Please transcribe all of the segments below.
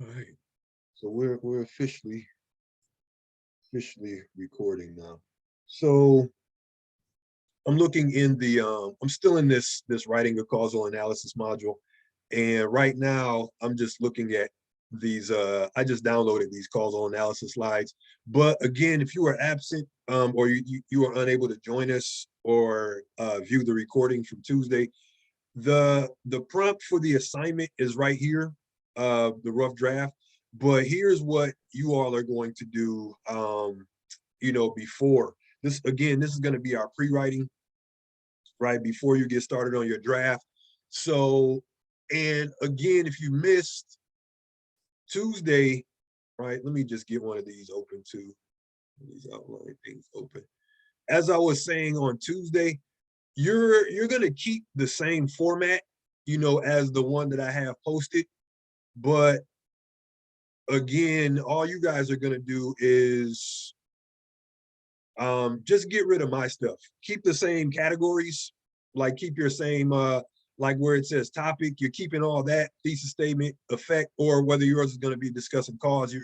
All right. So we're officially recording now. So I'm looking in the I'm still in this writing a causal analysis module. And right now I'm just looking at these I just downloaded these causal analysis slides. But again, if you are absent or you are unable to join us or view the recording from Tuesday, the prompt for the assignment is right here, the rough draft. But here's what you all are going to do, before this. Again, this is going to be our pre-writing, right before you get started on your draft. So, and again, if you missed Tuesday, right? Let me just get one of these open too. These outline things open. As I was saying on Tuesday, you're gonna keep the same format, as the one that I have posted. But again, all you guys are gonna do is just get rid of my stuff. Keep the same categories, like keep your same like where it says topic, you're keeping all that, thesis statement, effect, or whether yours is going to be discussing cause, you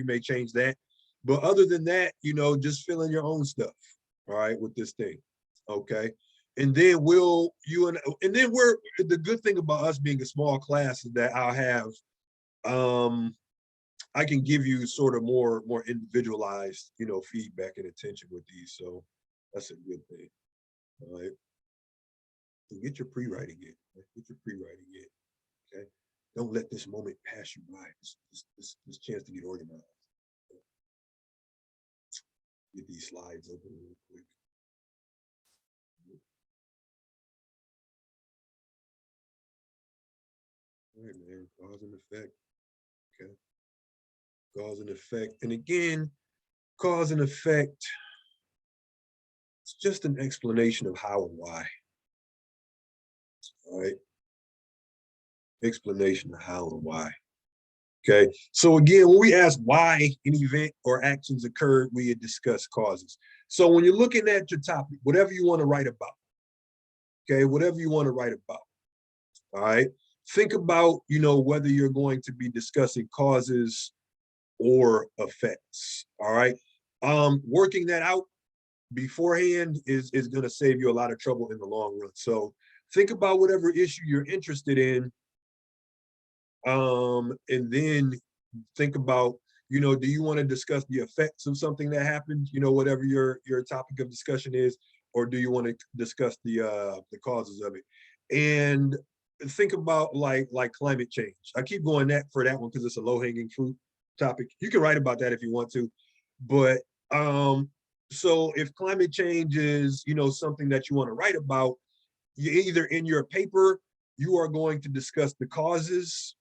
may change that. But other than that, just fill in your own stuff, all right, with this thing. Okay. And then and then we're the good thing about us being a small class is that I'll have um I can give you sort of more individualized, feedback and attention with these. So that's a good thing. All right. So get your pre-writing in. Right? Get your pre-writing in. Okay. Don't let this moment pass you by. This chance to get organized. Get these slides open real quick. All right, man. Cause and effect. Okay. Cause and effect. And again, cause and effect. It's just an explanation of how and why. All right. Explanation of how and why. Okay. So again, when we ask why an event or actions occurred, we had discussed causes. So when you're looking at your topic, whatever you want to write about, okay, whatever you want to write about, all right, think about, whether you're going to be discussing causes or effects, all right. Working that out beforehand is going to save you a lot of trouble in the long run. So think about whatever issue you're interested in, and then think about, do you want to discuss the effects of something that happened, whatever your topic of discussion is, or do you want to discuss the causes of it? And think about like climate change. I keep going for that one because it's a low-hanging fruit topic. You can write about that if you want to, but so if climate change is, something that you want to write about, you either in your paper you are going to discuss the causes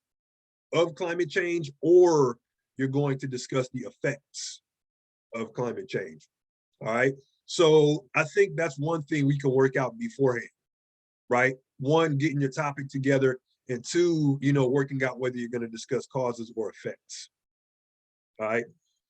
of climate change, or you're going to discuss the effects of climate change. All right. So I think that's one thing we can work out beforehand, right? One, getting your topic together, and two, working out whether you're going to discuss causes or effects. All right.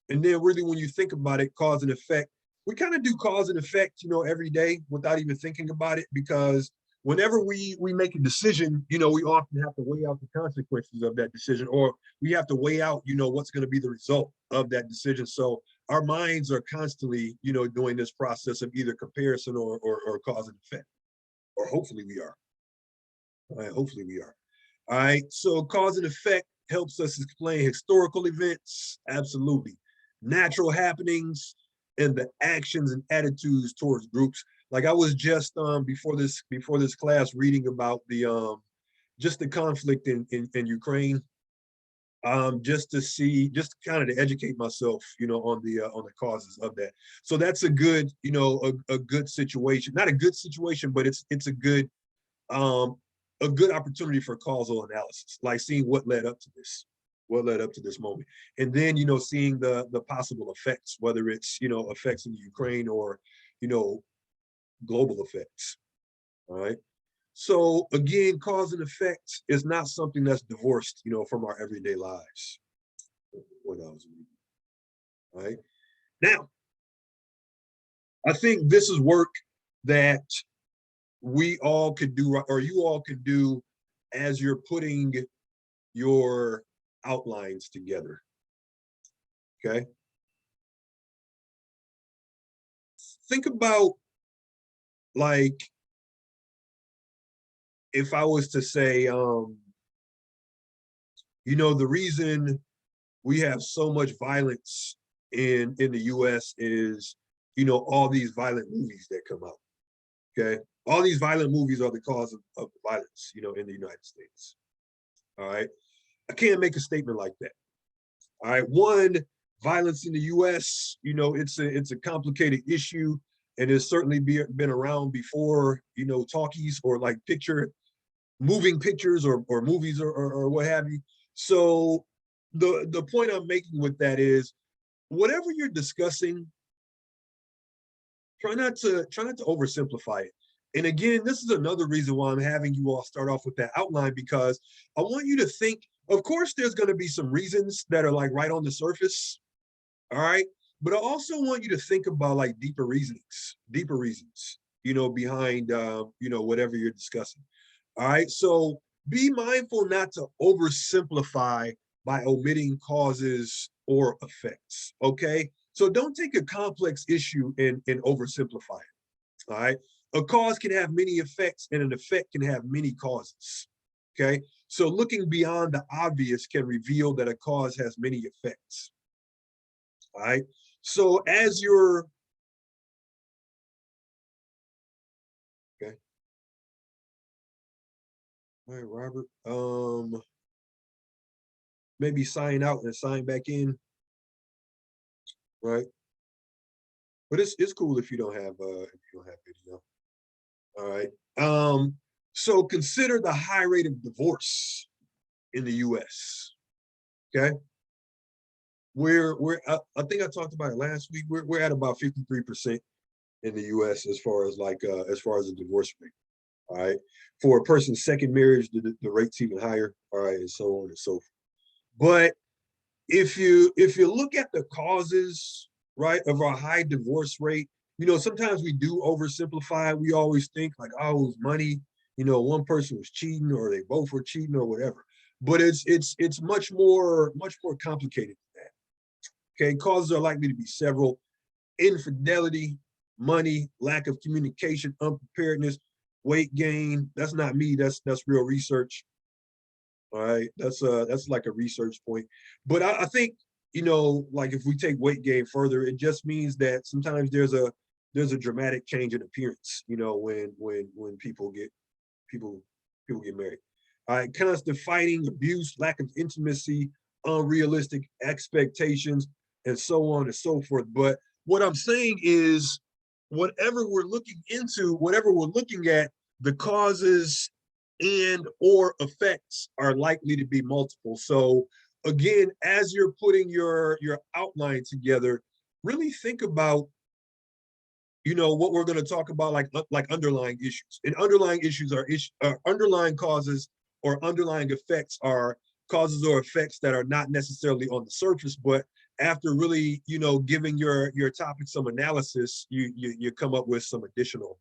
And then really, when you think about it, cause and effect, we kind of do cause and effect, every day without even thinking about it, because whenever we make a decision, we often have to weigh out the consequences of that decision, or we have to weigh out, what's going to be the result of that decision. So our minds are constantly, doing this process of either comparison or cause and effect, or hopefully we are. All right, hopefully we are. All right, so cause and effect helps us explain historical events, absolutely. Natural happenings, and the actions and attitudes towards groups. Like I was just before this class reading about the just the conflict in Ukraine, just kind of to educate myself, on the causes of that. So that's a good, a good situation. Not a good situation, but it's um a good opportunity for causal analysis, like seeing what led up to this moment, and then seeing the possible effects, whether it's effects in Ukraine or you know global effects. All right. So again, cause and effect is not something that's divorced, from our everyday lives. What I was reading. All right. Now, I think this is work that we all could do, or you all could do, as you're putting your outlines together. Okay. Think about, like, if I was to say, the reason we have so much violence in the US is, all these violent movies that come out. Okay. All these violent movies are the cause of violence, in the United States. All right. I can't make a statement like that. All right. One, violence in the US, it's a complicated issue, and it's certainly been around before, talkies or like moving pictures or movies or what have you. So the point I'm making with that is, whatever you're discussing, try not to oversimplify it. And again, this is another reason why I'm having you all start off with that outline, because I want you to think, of course, there's going to be some reasons that are like right on the surface. All right. But I also want you to think about like deeper reasons, behind, whatever you're discussing. All right. So be mindful not to oversimplify by omitting causes or effects. Okay. So don't take a complex issue and oversimplify it. All right. A cause can have many effects, and an effect can have many causes. Okay. So looking beyond the obvious can reveal that a cause has many effects. All right. So as you're, okay. All right, Robert. Maybe sign out and sign back in. Right. But it's cool if you don't have video. All right. So consider the high rate of divorce in the US. Okay. I think I talked about it last week. We're at about 53% in the US as far as the divorce rate. All right. For a person's second marriage, the rate's even higher. All right, and so on and so forth. But if you look at the causes, right, of our high divorce rate, sometimes we do oversimplify. We always think like, oh, it was money, one person was cheating, or they both were cheating, or whatever. But it's much more complicated than that. Okay. Causes are likely to be several: infidelity, money, lack of communication, unpreparedness, weight gain. That's not me, that's real research. All right. That's like a research point. But I think, like if we take weight gain further, it just means that sometimes there's a dramatic change in appearance, when people get married. All right. Constant fighting, abuse, lack of intimacy, unrealistic expectations, and so on and so forth. But what I'm saying is, whatever we're looking at, the causes and or effects are likely to be multiple. So again, as you're putting your outline together, really think about, what we're going to talk about, like underlying issues. And underlying issues are underlying causes, or underlying effects are causes or effects that are not necessarily on the surface, but after really, giving your topic some analysis, you come up with some additional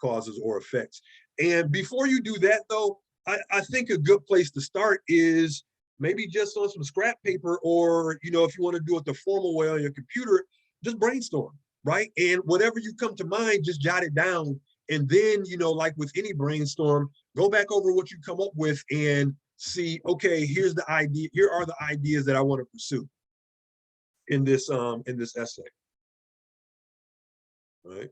causes or effects. And before you do that, though, I think a good place to start is maybe just on some scrap paper, or, if you want to do it the formal way on your computer, just brainstorm, right? And whatever you come to mind, just jot it down. And then, like with any brainstorm, go back over what you come up with and see, okay, here's the idea. Here are the ideas that I want to pursue in this essay. All right.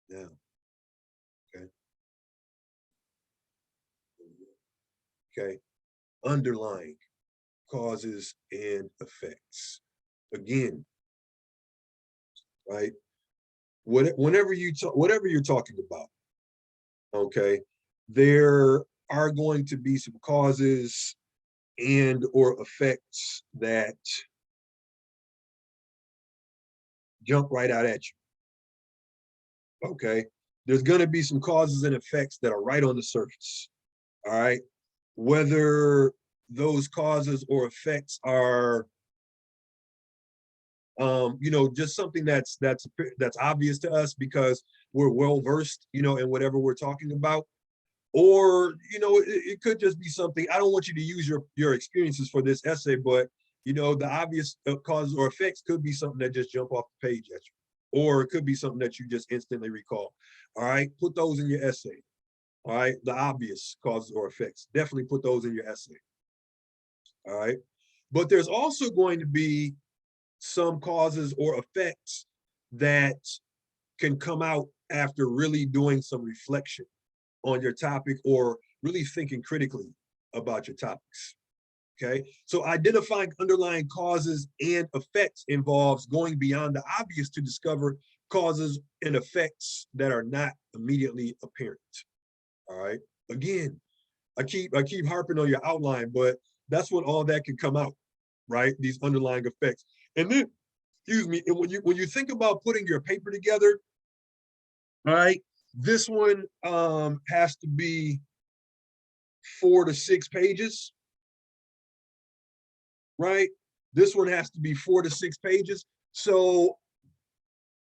Yeah. Okay. Okay. Underlying causes and effects. Again, right? Whenever whatever you're talking about, okay, there are going to be some causes and or effects that jump right out at you. Okay. There's going to be some causes and effects that are right on the surface. All right. Whether those causes or effects are, just something that's obvious to us because we're well versed, in whatever we're talking about, Or, it could just be something. I don't want you to use your experiences for this essay, but the obvious causes or effects could be something that just jump off the page at you, or it could be something that you just instantly recall. All right, put those in your essay. All right, the obvious causes or effects, definitely put those in your essay. All right, but there's also going to be some causes or effects that can come out after really doing some reflection on your topic or really thinking critically about your topics. Okay, so identifying underlying causes and effects involves going beyond the obvious to discover causes and effects that are not immediately apparent. All right, again, I keep harping on your outline, but that's when all that can come out, right? These underlying effects. And then, excuse me, and when you think about putting your paper together, all right, this one has to be 4 to 6 pages, right? This one has to be 4 to 6 pages. So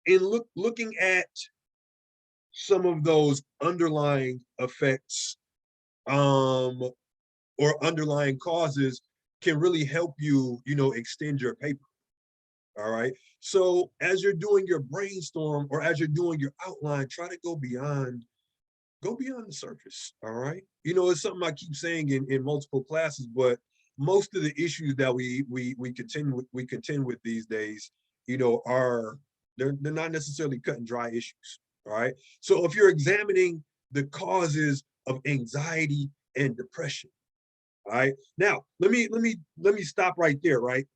in looking at some of those underlying effects or underlying causes can really help you, extend your paper. All right. So as you're doing your brainstorm or as you're doing your outline, try to go beyond the surface. All right. It's something I keep saying in multiple classes, but most of the issues that we contend with these days, are they're not necessarily cut and dry issues. All right. So if you're examining the causes of anxiety and depression, all right. Now let me stop right there, right?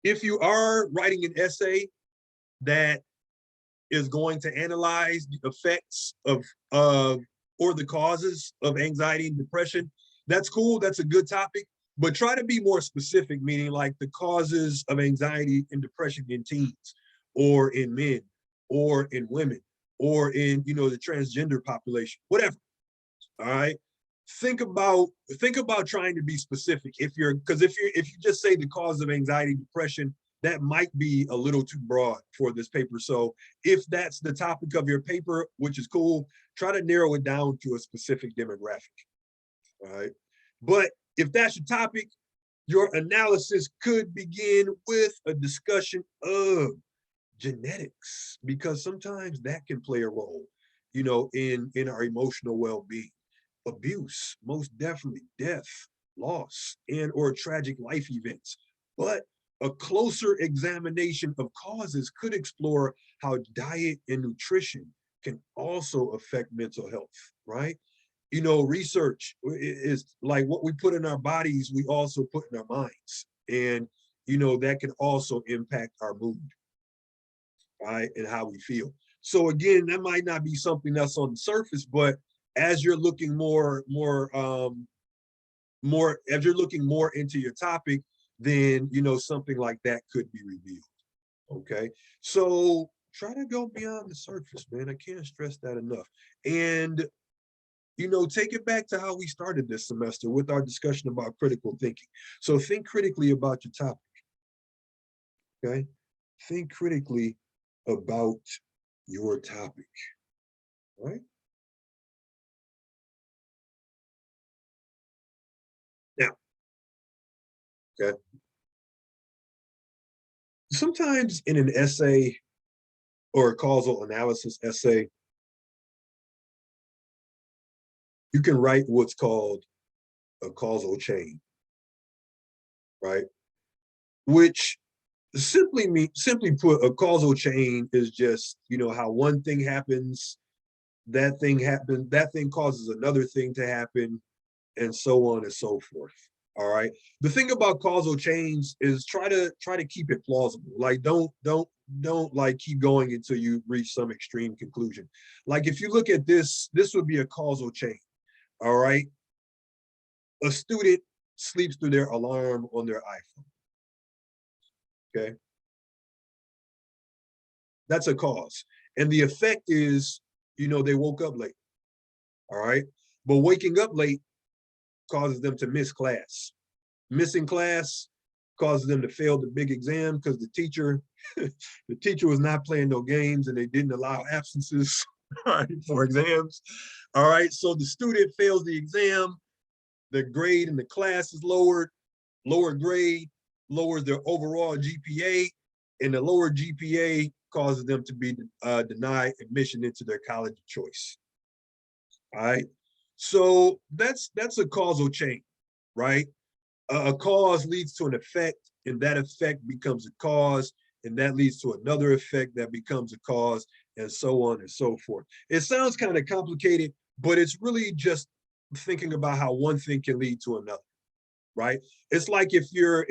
If you are writing an essay that is going to analyze the effects of or the causes of anxiety and depression, that's cool. That's a good topic, but try to be more specific, meaning like the causes of anxiety and depression in teens or in men or in women or in, the transgender population, whatever. All right. Think about trying to be specific. Because if you just say the cause of anxiety, depression, that might be a little too broad for this paper. So if that's the topic of your paper, which is cool, try to narrow it down to a specific demographic. All right. But if that's your topic, your analysis could begin with a discussion of genetics, because sometimes that can play a role, in our emotional well-being. Abuse, most definitely, death, loss, and or tragic life events. But a closer examination of causes could explore how diet and nutrition can also affect mental health, right? Research is like what we put in our bodies, we also put in our minds. And, that can also impact our mood, right? And how we feel. So again, that might not be something that's on the surface, but as you're looking more into your topic, then something like that could be revealed. Okay, so try to go beyond the surface, man. I can't stress that enough. And take it back to how we started this semester with our discussion about critical thinking. So think critically about your topic. Okay, think critically about your topic. Right. Now, okay. Sometimes in an essay or a causal analysis essay, you can write what's called a causal chain, right? Which simply put, a causal chain is just, how one thing happens, that thing causes another thing to happen, and so on and so forth. All right. The thing about causal chains is try to keep it plausible. Like don't like keep going until you reach some extreme conclusion. Like if you look at this would be a causal chain. All right. A student sleeps through their alarm on their iPhone. Okay. That's a cause. And the effect is, they woke up late. All right. But waking up late causes them to miss class. Missing class causes them to fail the big exam because the teacher was not playing no games and they didn't allow absences for exams. All right, so the student fails the exam, the grade in the class is lowered, lower grade lowers their overall GPA, and the lower GPA causes them to be denied admission into their college of choice. All right, so that's a causal chain, right? A cause leads to an effect, and that effect becomes a cause, and that leads to another effect that becomes a cause, and so on and so forth. It sounds kind of complicated, but it's really just thinking about how one thing can lead to another, right? It's like if you're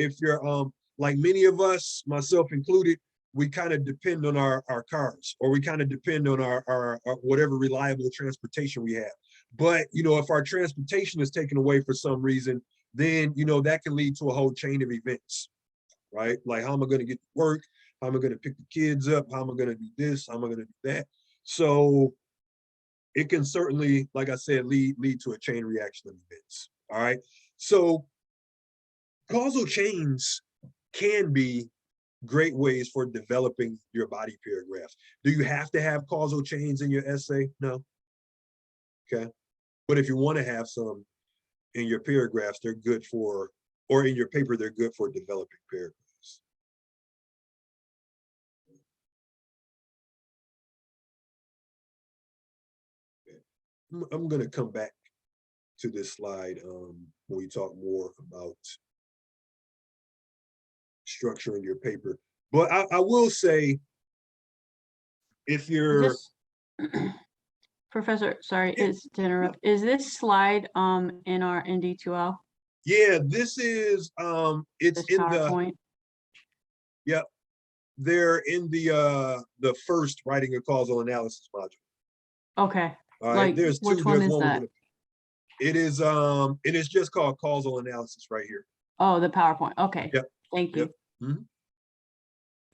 like many of us, myself included, we kind of depend on our cars, or we kind of depend on our whatever reliable transportation we have. But if our transportation is taken away for some reason, then that can lead to a whole chain of events, right? Like, how am I going to get to work? How am I going to pick the kids up? How am I going to do this? How am I going to do that? So it can certainly, like I said, lead to a chain reaction of events. All right. So causal chains can be great ways for developing your body paragraphs. Do you have to have causal chains in your essay? No. Okay. But if you want to have some in your paragraphs, they're good for, or in your paper, they're good for developing paragraphs. I'm going to come back to this slide when we talk more about structuring your paper. But I will say, if you're Professor, sorry, is to interrupt. Is this slide in our ND2L? Yeah, this is it's This in PowerPoint? Yep. They're in the first writing a causal analysis module. Okay. All right, Like, there's two. which one There's is one that? it is just called causal analysis right here. Oh, the PowerPoint. Okay. Yep. Thank you. Yep. Mm-hmm.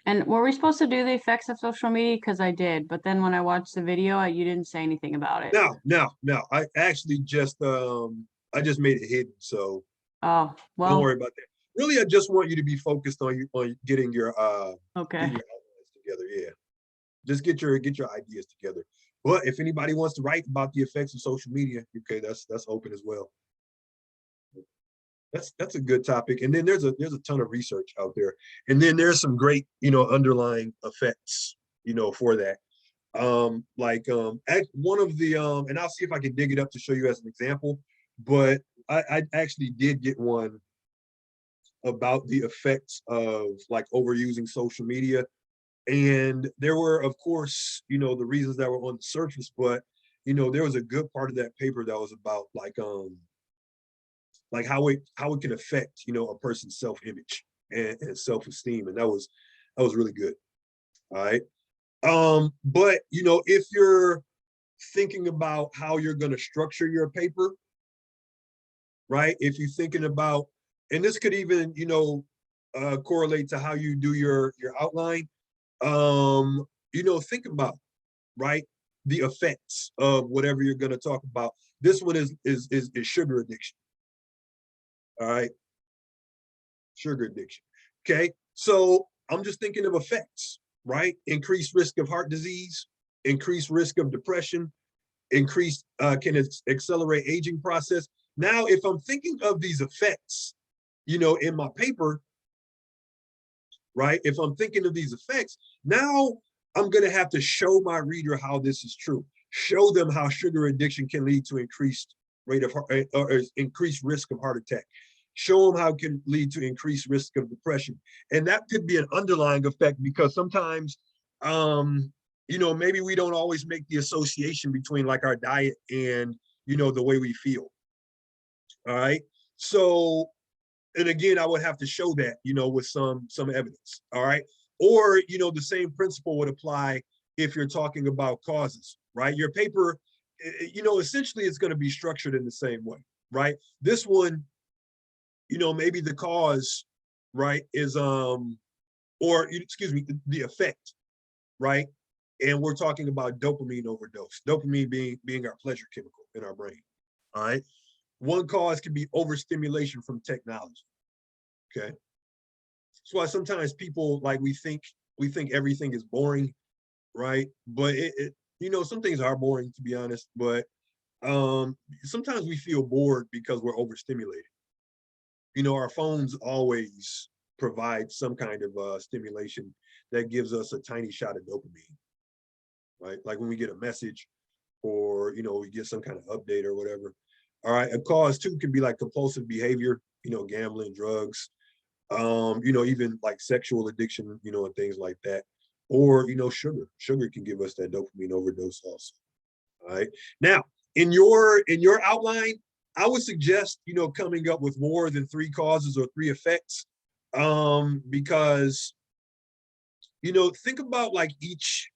And were we supposed to do the effects of social media? Because I did, but then when I watched the video, you didn't say anything about it. No. I actually just I just made it hidden, so Oh, well. don't worry about that. Really, I just want you to be focused on getting your Okay. getting your outlines together. Yeah, just get your ideas together. But if anybody wants to write about the effects of social media, okay, that's open as well. That's a good topic. And then there's a ton of research out there, and then there's some great underlying effects for that. One of the and I'll see if I can dig it up to show you as an example. But I actually did get one about the effects of like overusing social media. And there were, of course, the reasons that were on the surface, but there was a good part of that paper that was about like how it can affect a person's self-image and self-esteem, and that was really good. All right. But if you're thinking about how you're going to structure your paper, right? If you're thinking about, and this could even correlate to how you do your outline. Think about, right, the effects of whatever you're going to talk about. This one is sugar addiction. All right, sugar addiction. Okay, so I'm just thinking of effects, right? Increased risk of heart disease, increased risk of depression, increased can accelerate aging process. Now, if I'm thinking of these effects, in my paper, right? If I'm thinking of these effects, now I'm going to have to show my reader how this is true. Show them how sugar addiction can lead to increased rate of or increased risk of heart attack. Show them how it can lead to increased risk of depression. And that could be an underlying effect, because sometimes, maybe we don't always make the association between like our diet and, the way we feel. All right. So, and again, I would have to show that, with some evidence. All right. Or, the same principle would apply if you're talking about causes, right? Your paper, essentially it's going to be structured in the same way, right? This one, maybe the cause, right, is, excuse me, the effect, right? And we're talking about dopamine overdose, dopamine being our pleasure chemical in our brain. All right. One cause can be overstimulation from technology. Okay. That's why sometimes people, like, we think everything is boring, right? But some things are boring, to be honest. But sometimes we feel bored because we're overstimulated. You know, our phones always provide some kind of stimulation that gives us a tiny shot of dopamine, right? Like when we get a message or, you know, we get some kind of update or whatever. All right, a cause too can be like compulsive behavior, you know, gambling, drugs, you know, even like sexual addiction, you know, and things like that. Or, you know, sugar. Sugar can give us that dopamine overdose also. All right. Now, in your outline, I would suggest, you know, coming up with more than 3 causes or 3 effects. Because, you know, think about like each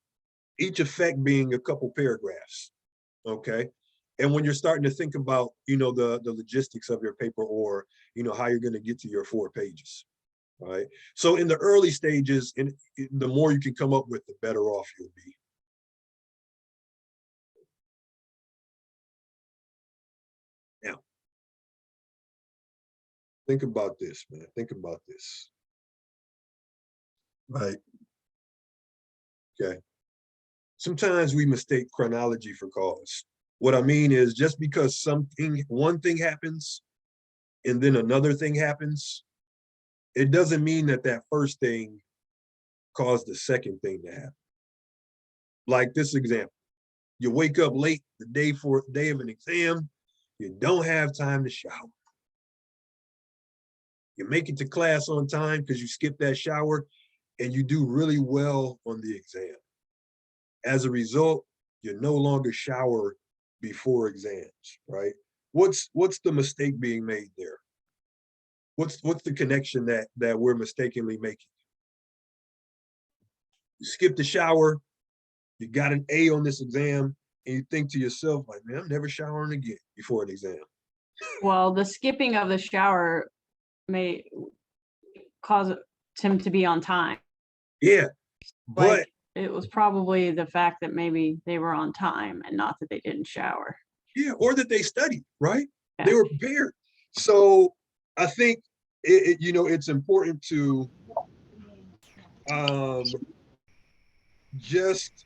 effect being a couple paragraphs. Okay. And when you're starting to think about, you know, the logistics of your paper, or, you know, how you're going to get to your 4 pages. Right. So in the early stages, and the more you can come up with, the better off you'll be. Now, think about this, man. Think about this. Right. Okay. Sometimes we mistake chronology for cause. What I mean is, just because one thing happens and then another thing happens, it doesn't mean that that first thing caused the second thing to happen. Like this example, you wake up late the day of an exam, you don't have time to shower. You make it to class on time because you skip that shower, and you do really well on the exam. As a result, you no longer shower before exams, right? What's the mistake being made there? What's the connection that we're mistakenly making? You skip the shower, you got an A on this exam, and you think to yourself, like, man, I'm never showering again before an exam. Well, the skipping of the shower may cause him to be on time. Yeah, but Like, it was probably the fact that maybe they were on time and not that they didn't shower. yeah, or that they studied, right? Yeah. They were prepared. So I think you know, it's important to just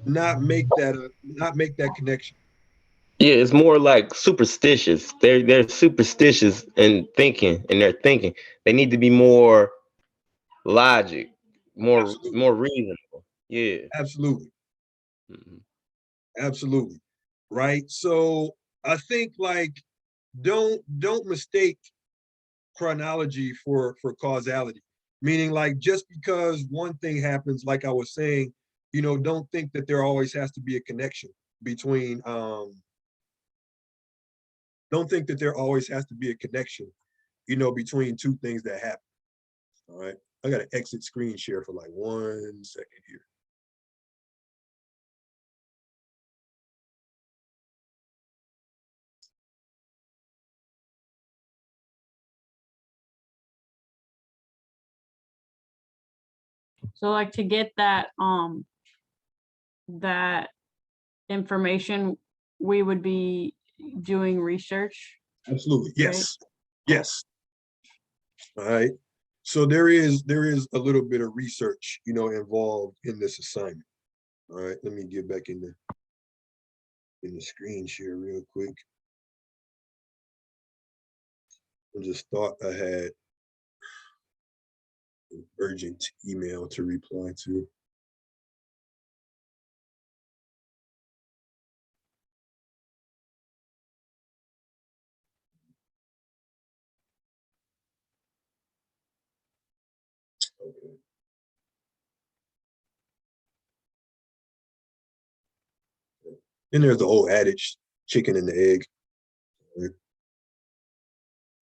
not make that connection. Yeah, it's more like superstitious. They're superstitious in thinking, and they're thinking. They need to be more logic, Absolutely, more reasonable. Yeah. absolutely, Mhm. absolutely, right? So I think, like, don't mistake chronology for causality. Meaning, like, just because one thing happens, like I was saying, you know, don't think that there always has to be a connection between don't think that there always has to be a connection, you know, between 2 things that happen. All right. I got to exit screen share for like 1 second here. So like to get that information, we would be doing research, Absolutely. right? Yes. Yes. All right. So there is a little bit of research, you know, involved in this assignment. All right. Let me get back in the screen share real quick. I just thought I had an urgent email to reply to. Okay. Then there's the old adage, chicken and the egg. Right?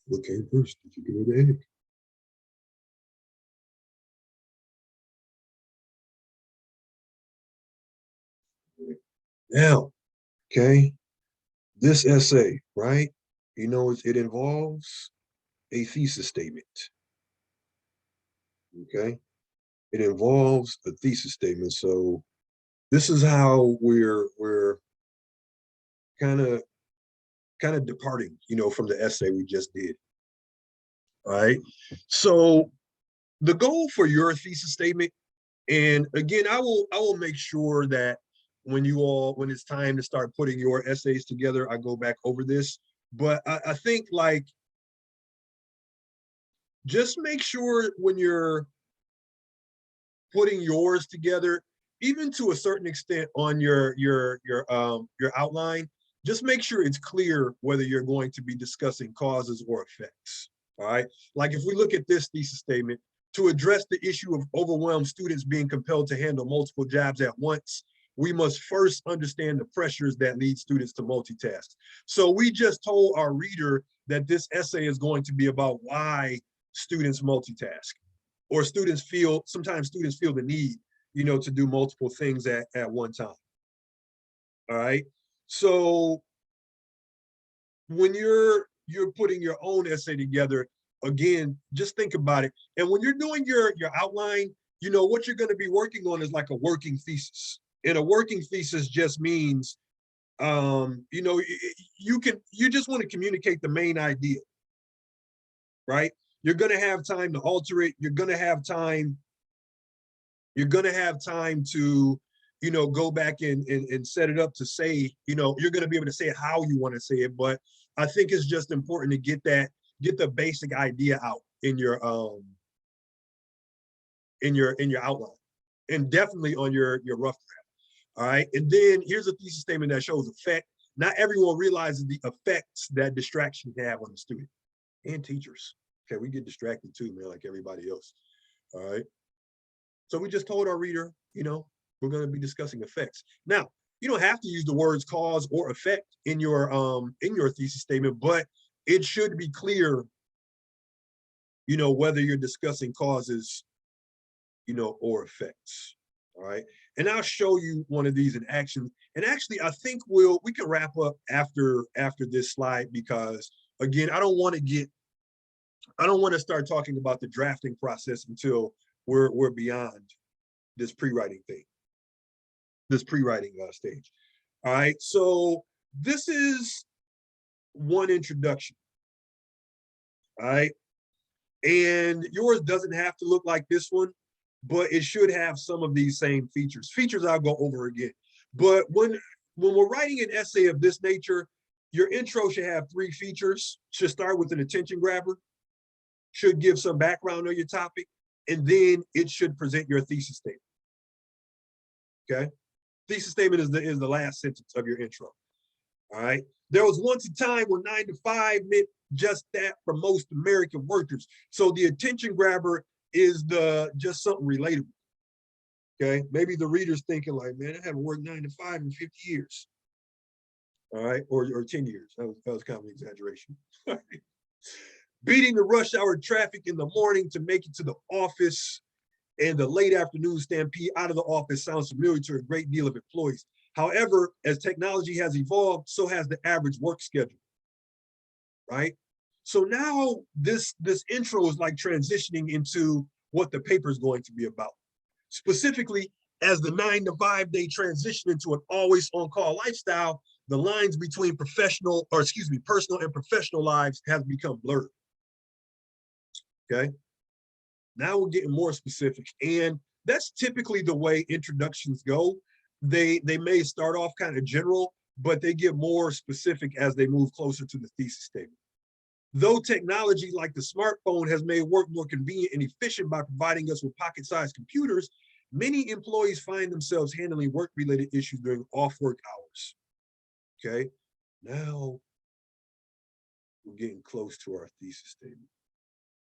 What came first, the chicken or the egg? Now, okay, this essay, right? You know, it involves a thesis statement. Okay, it involves a thesis statement. So this is how we're kind of departing, you know, from the essay we just did. All right. So the goal for your thesis statement And again, I will make sure that when it's time to start putting your essays together, I go back over this. But I think like, just make sure when you're putting yours together, even to a certain extent on your outline, just make sure it's clear whether you're going to be discussing causes or effects. All right. Like if we look at this thesis statement, to address the issue of overwhelmed students being compelled to handle multiple jobs at once, we must first understand the pressures that lead students to multitask. So we just told our reader that this essay is going to be about why students multitask, or sometimes students feel the need, to do multiple things at one time. All right. So when you're putting your own essay together, again, just think about it. And when you're doing your outline, what you're going to be working on is like a working thesis. And a working thesis just means, you just want to communicate the main idea, right? You're going to have time to alter it. You're going to have time to, go back and set it up to say, you're going to be able to say it how you want to say it. But I think it's just important to get the basic idea out in your outline, and definitely on your rough draft. All right. And then here's a thesis statement that shows effect. Not everyone realizes the effects that distraction can have on the student and teachers. Okay, we get distracted too, man, like everybody else. All right. So we just told our reader, we're going to be discussing effects. Now, you don't have to use the words cause or effect in your thesis statement, but it should be clear, whether you're discussing causes, or effects. All right. And I'll show you one of these in action. And actually, I think we can wrap up after this slide, because again, I don't want to start talking about the drafting process until we're beyond this pre-writing thing, this pre-writing stage. All right. So this is one introduction. All right. And yours doesn't have to look like this one, but it should have some of these same features. Features I'll go over again. But when we're writing an essay of this nature, your intro should have 3 features. Should start with an attention grabber, should give some background on your topic, and then it should present your thesis statement. Okay? Thesis statement is the last sentence of your intro. All right? There was once a time when 9 to 5 meant just that for most American workers. So the attention grabber is just something relatable. Okay, maybe the reader's thinking like, man, I haven't worked 9 to 5 in 50 years. All right, or 10 years. That was kind of an exaggeration. Beating the rush hour traffic in the morning to make it to the office, and the late afternoon stampede out of the office sounds familiar to a great deal of employees. However, as technology has evolved, so has the average work schedule. Right? So now this intro is like transitioning into what the paper is going to be about. Specifically, as the 9 to 5 day transition into an always on call lifestyle, the lines between personal and professional lives has become blurred. Okay. Now we're getting more specific, and that's typically the way introductions go. They may start off kind of general, but they get more specific as they move closer to the thesis statement. Though technology like the smartphone has made work more convenient and efficient by providing us with pocket-sized computers, many employees find themselves handling work-related issues during off-work hours. Okay, now we're getting close to our thesis statement.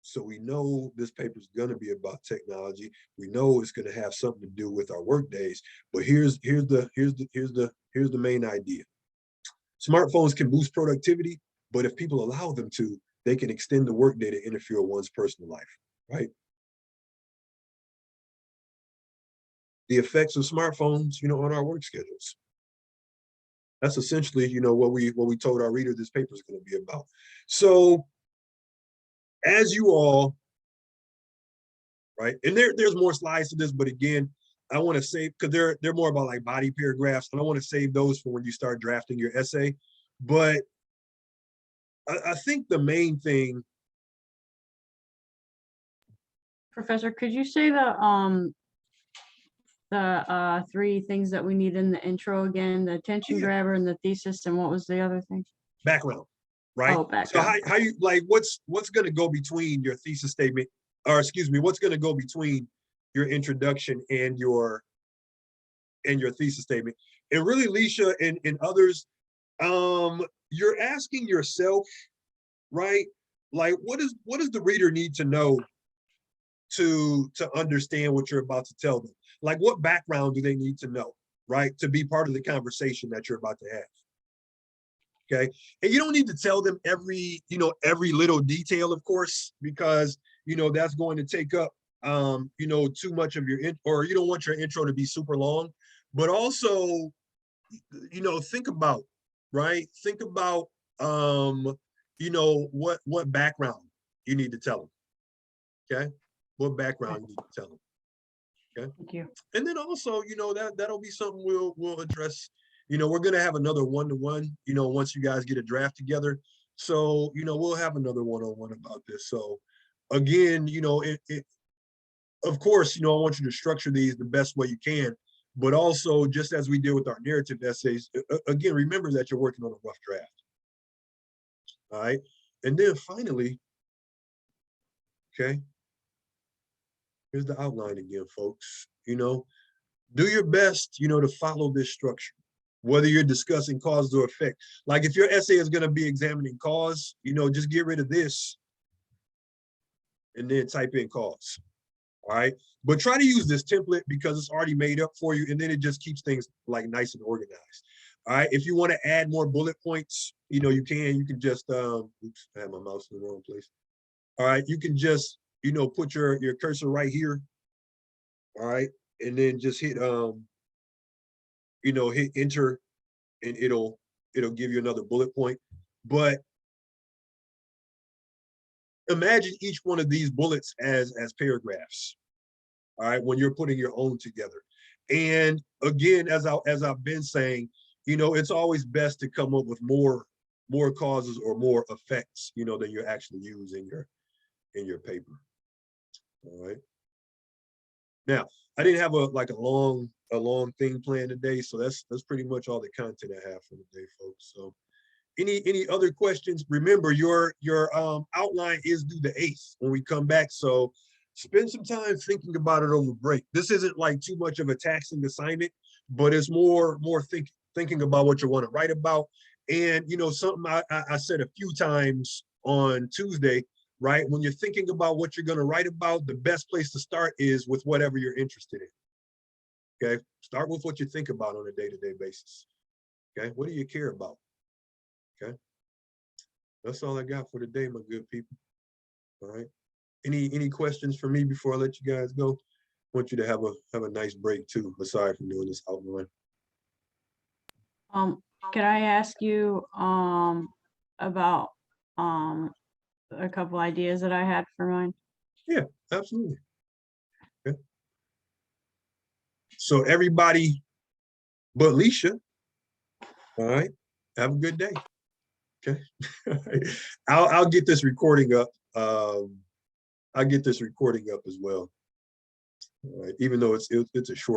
So we know this paper is going to be about technology. We know it's going to have something to do with our work days. But here's the main idea. Smartphones can boost productivity, but if people allow them to, they can extend the workday to interfere with one's personal life, right? The effects of smartphones, on our work schedules. That's essentially, what we told our reader this paper is going to be about. So, as you all, right, and there's more slides to this, but again, I want to save, because they're more about like body paragraphs, and I want to save those for when you start drafting your essay. But I think the main thing. Professor, could you say the the three things that we need in the intro again, the attention Yeah. grabber and the thesis, and what was the other thing? Background, right? Oh, So background. how you like what's gonna go between your thesis statement, or excuse me, what's gonna go between your introduction and your thesis statement? And really, Leisha and others, you're asking yourself, right? Like, what does the reader need to know to understand what you're about to tell them? Like, what background do they need to know, right, to be part of the conversation that you're about to have? Okay, and you don't need to tell them every little detail, of course, because that's going to take up too much of your or you don't want your intro to be super long. But also, think about, right? Think about what background you need to tell them. Okay, what background you need to tell them. Okay, Thank you. and then also, that'll be something we'll address. We're gonna have another one-to-one, once you guys get a draft together. So, we'll have another one-on-one about this. So again, of course, I want you to structure these the best way you can, but also, just as we did with our narrative essays, again, remember that you're working on a rough draft. All right. And then finally, okay, here's the outline again, folks. Do your best, to follow this structure, whether you're discussing cause or effect. Like, if your essay is going to be examining cause, just get rid of this and then type in cause. All right. But try to use this template because it's already made up for you. And then it just keeps things like nice and organized. All right. If you want to add more bullet points, you can just, oops, I had my mouse in the wrong place. All right. You can just, put your cursor right here. All right. And then just hit, hit enter, and it'll give you another bullet point. But imagine each one of these bullets as paragraphs. All right, when you're putting your own together. And again, as I've been saying, it's always best to come up with more causes or more effects, than you actually use in your paper. All right. Now, I didn't have a long thing planned today, so that's pretty much all the content I have for today, folks. So any other questions? Remember, your outline is due the 8th when we come back, so spend some time thinking about it over break. This isn't like too much of a taxing assignment, but it's more thinking about what you want to write about. And something I said a few times on Tuesday, right? When you're thinking about what you're going to write about, the best place to start is with whatever you're interested in. Okay, start with what you think about on a day-to-day basis. Okay, what do you care about? Okay, that's all I got for today, my good people. All right. Any questions for me before I let you guys go? I want you to have a nice break too, aside from doing this outline. Could I ask you about a couple ideas that I had for mine? Yeah, absolutely. Okay. So everybody but Leisha, all right, have a good day. Okay. I'll get this recording up. I'll get this recording up as well. All right, even though it's a short